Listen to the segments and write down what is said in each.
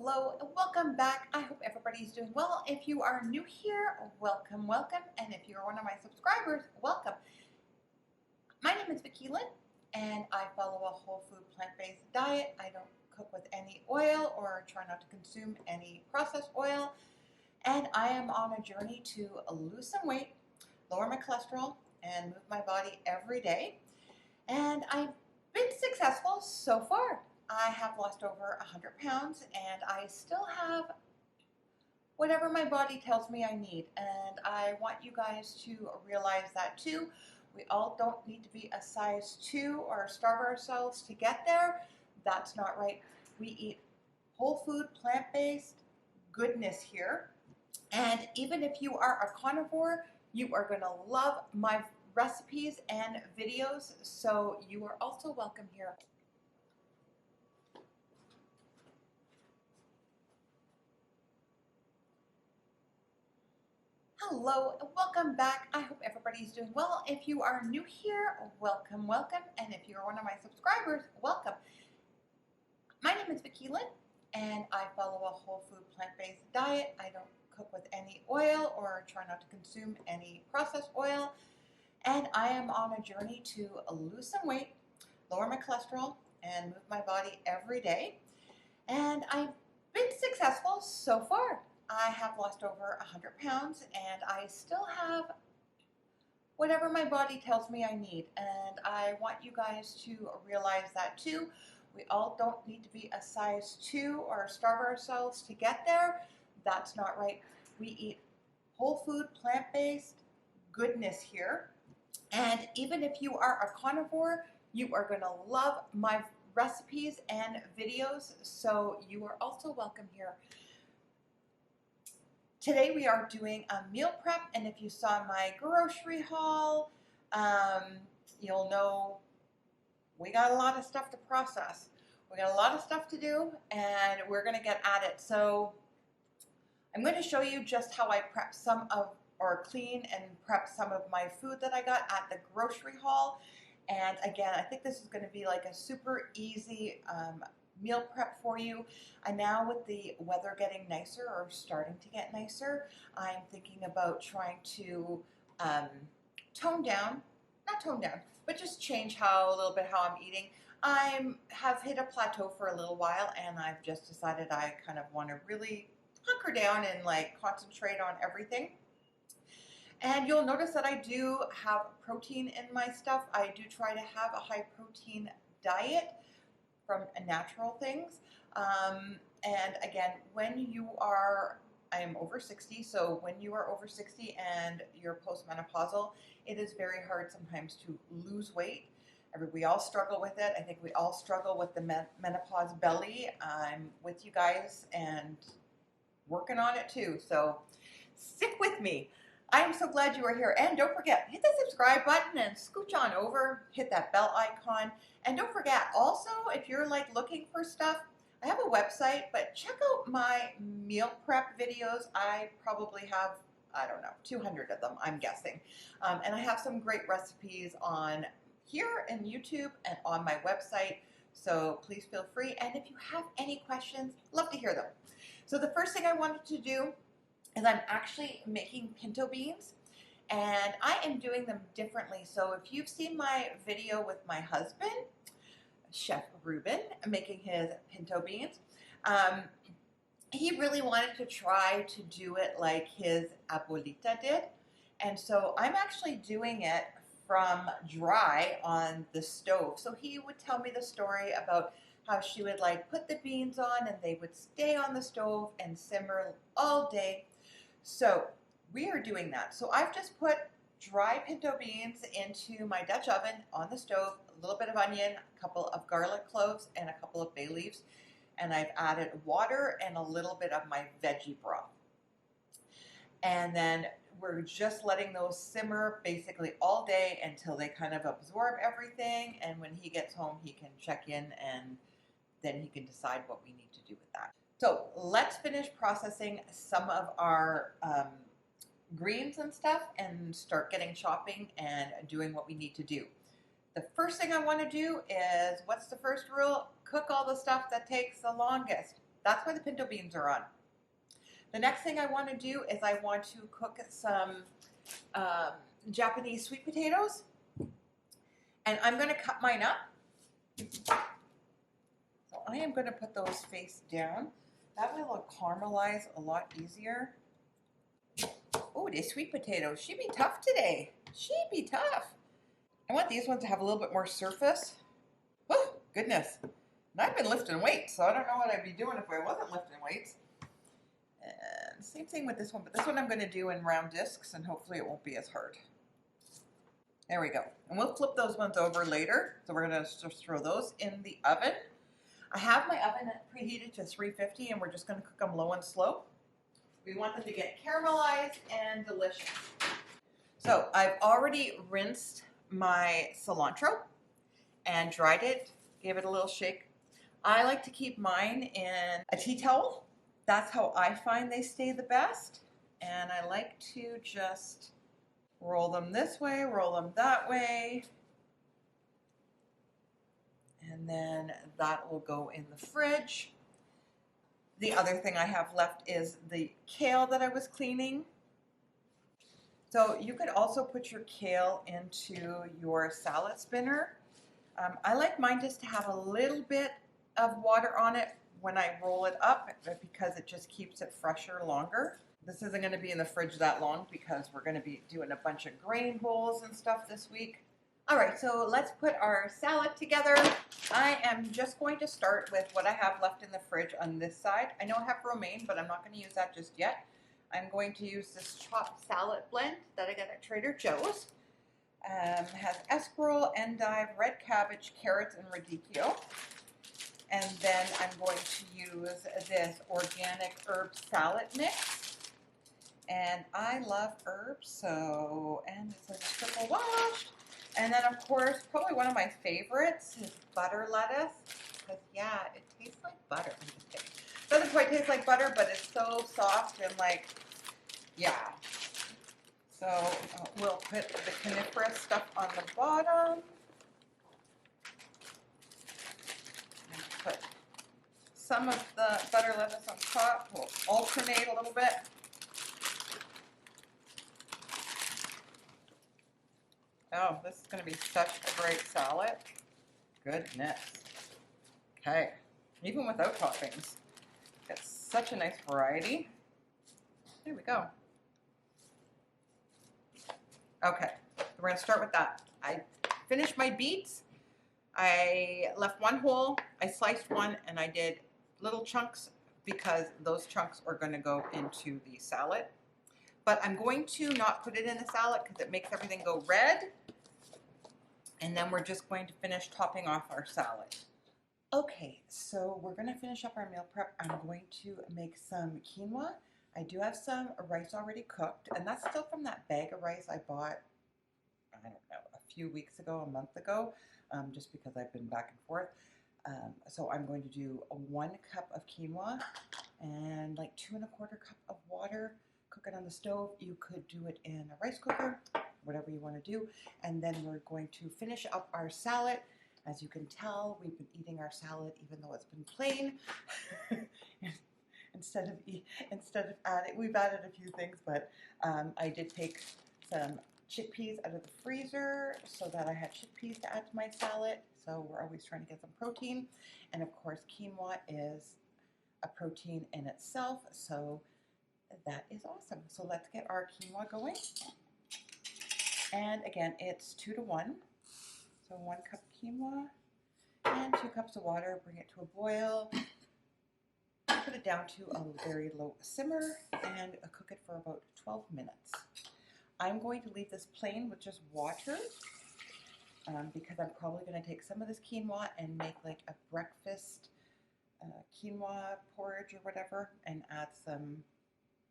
Hello and welcome back. I hope everybody's doing well. If you are new here, welcome, welcome. And if you're one of my subscribers, welcome. My name is Vicki-Lynne and I follow a whole food plant-based diet. I don't cook with any oil or try not to consume any processed oil. And I am on a journey to lose some weight, lower my cholesterol, and move my body every day. And I've been successful so far. I have lost over 100 pounds and I still have whatever my body tells me I need. And I want you guys to realize that too. We all don't need to be a size 2 or starve ourselves to get there. That's not right. We eat whole food, plant-based goodness here. And even if you are a carnivore, you are going to love my recipes and videos. So you are also welcome here. Hello and welcome back. I hope everybody's doing well. If you are new here, welcome, welcome. And if you're one of my subscribers, welcome. My name is Vicki-Lynne and I follow a whole food plant-based diet. I don't cook with any oil or try not to consume any processed oil. And I am on a journey to lose some weight, lower my cholesterol, and move my body every day. And I've been successful so far. I have lost over 100 pounds and I still have whatever my body tells me I need. And I want you guys to realize that too. We all don't need to be a size 2 or starve ourselves to get there. That's not right. We eat whole food, plant-based goodness here. And even if you are a carnivore, you are going to love my recipes and videos. So you are also welcome here. Today we are doing a meal prep, and if you saw my grocery haul, you'll know we got a lot of stuff to process. We got a lot of stuff to do, and we're going to get at it. So I'm going to show you just how I prep clean and prep some of my food that I got at the grocery haul. And again, I think this is going to be like a super easy meal prep for you. And now with the weather getting nicer or starting to get nicer, I'm thinking about trying to not tone down, but just change a little bit how I'm eating. I have hit a plateau for a little while and I've just decided I kind of want to really hunker down and like concentrate on everything. And you'll notice that I do have protein in my stuff. I do try to have a high protein diet from natural things. And again, when you are, I am over 60, so when you are over 60 and you're postmenopausal, it is very hard sometimes to lose weight. We all struggle with it. I think we all struggle with the menopause belly. I'm with you guys and working on it too, so stick with me. I am so glad you are here. And don't forget, hit the subscribe button and scooch on over, hit that bell icon. And don't forget, also, if you're like looking for stuff, I have a website, but check out my meal prep videos. I probably have, I don't know, 200 of them, I'm guessing. And I have some great recipes on here in YouTube and on my website. So please feel free. And if you have any questions, love to hear them. So the first thing I wanted to do is I'm actually making pinto beans, and I am doing them differently. So if you've seen my video with my husband, Chef Ruben, making his pinto beans, he really wanted to try to do it like his abuelita did. And so I'm actually doing it from dry on the stove. So he would tell me the story about how she would like put the beans on and they would stay on the stove and simmer all day. So we are doing that. So I've just put dry pinto beans into my Dutch oven on the stove, a little bit of onion, a couple of garlic cloves, and a couple of bay leaves. And I've added water and a little bit of my veggie broth. And then we're just letting those simmer basically all day until they kind of absorb everything. And when he gets home, he can check in and then he can decide what we need to do with that. So let's finish processing some of our greens and stuff and start getting chopping and doing what we need to do. The first thing I want to do is, what's the first rule? Cook all the stuff that takes the longest. that's why the pinto beans are on. The next thing I want to do is I want to cook some Japanese sweet potatoes. And I'm going to cut mine up. So I am going to put those face down. That way they'll caramelize a lot easier. Oh, these sweet potatoes. She'd be tough today. She'd be tough. I want these ones to have a little bit more surface. Oh, goodness. And I've been lifting weights, so I don't know what I'd be doing if I wasn't lifting weights. And same thing with this one, but this one I'm going to do in round discs, and hopefully it won't be as hard. There we go. And we'll flip those ones over later. So we're going to just throw those in the oven. I have my oven preheated to 350, and we're just going to cook them low and slow. We want them to get caramelized and delicious. So I've already rinsed my cilantro and dried it, gave it a little shake. I like to keep mine in a tea towel. That's how I find they stay the best. And I like to just roll them this way, roll them that way. And then that will go in the fridge. The other thing I have left is the kale that I was cleaning. So you could also put your kale into your salad spinner. I like mine just to have a little bit of water on it when I roll it up because it just keeps it fresher longer. This isn't going to be in the fridge that long because we're going to be doing a bunch of grain bowls and stuff this week. All right, so let's put our salad together. I am just going to start with what I have left in the fridge on this side. I know I have romaine, but I'm not going to use that just yet. I'm going to use this chopped salad blend that I got at Trader Joe's. Has escarole, endive, red cabbage, carrots, and radicchio. And then I'm going to use this organic herb salad mix. And I love herbs, so, and it says triple washed. And then, of course, probably one of my favorites is butter lettuce. Because, yeah, it tastes like butter. I'm just kidding. It doesn't quite taste like butter, but it's so soft and, like, yeah. So we'll put the coniferous stuff on the bottom. And put some of the butter lettuce on top. We'll alternate a little bit. Oh, this is going to be such a great salad. Goodness. Okay. Even without toppings. It's such a nice variety. There we go. Okay. We're going to start with that. I finished my beets. I left one whole. I sliced one and I did little chunks because those chunks are going to go into the salad. But I'm going to not put it in the salad because it makes everything go red. And then we're just going to finish topping off our salad. Okay, so we're going to finish up our meal prep. I'm going to make some quinoa. I do have some rice already cooked, and that's still from that bag of rice I bought, I don't know, a few weeks ago, a month ago, just because I've been back and forth. So I'm going to do 1 cup of quinoa and like 2 1/4 cup of water. Cook it on the stove. You could do it in a rice cooker, whatever you want to do. And then we're going to finish up our salad. As you can tell, we've been eating our salad even though it's been plain. instead of adding, we've added a few things, but I did take some chickpeas out of the freezer so that I had chickpeas to add to my salad. So we're always trying to get some protein. And of course, quinoa is a protein in itself. So that is awesome. So let's get our quinoa going. And again, it's 2 to 1. So 1 cup quinoa and 2 cups of water. Bring it to a boil. Put it down to a very low simmer and cook it for about 12 minutes. I'm going to leave this plain with just water because I'm probably going to take some of this quinoa and make like a breakfast quinoa porridge or whatever and add some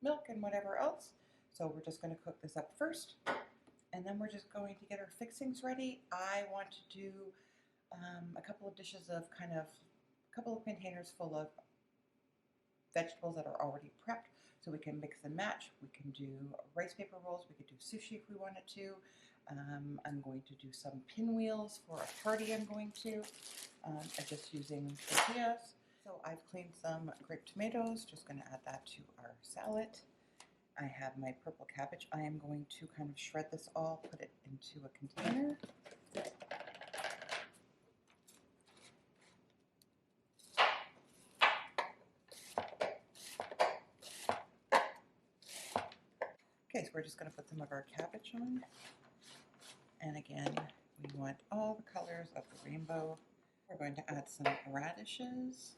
milk and whatever else. So we're just going to cook this up first. And then we're just going to get our fixings ready. I want to do a couple of dishes of a couple of containers full of vegetables that are already prepped so we can mix and match. We can do rice paper rolls. We could do sushi if we wanted to. I'm going to do some pinwheels for a party I'm going to. I'm just using tortillas. So I've cleaned some grape tomatoes, just going to add that to our salad. I have my purple cabbage. I am going to kind of shred this all, put it into a container. Okay, so we're just going to put some of our cabbage on. And again, we want all the colors of the rainbow. We're going to add some radishes.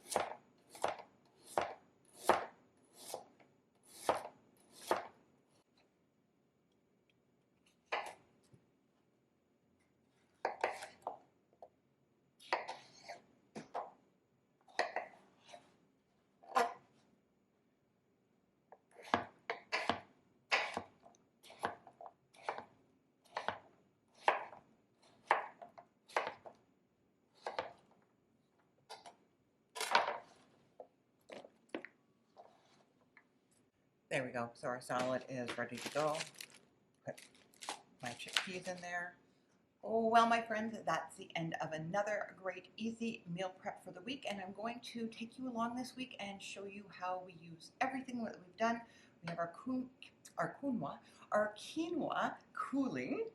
There we go. So our salad is ready to go. Put my chickpeas in there. Oh, well, my friends, that's the end of another great, easy meal prep for the week. And I'm going to take you along this week and show you how we use everything that we've done. We have our quinoa cooling.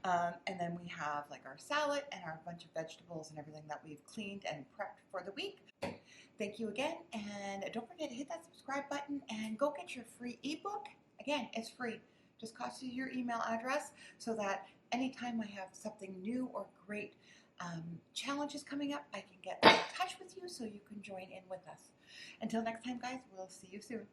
And then we have like our salad and our bunch of vegetables and everything that we've cleaned and prepped for the week. Thank you again, and don't forget to hit that subscribe button and go get your free ebook. Again, it's free. Just costs you your email address so that anytime I have something new or great challenges coming up, I can get in touch with you so you can join in with us. Until next time, guys, we'll see you soon.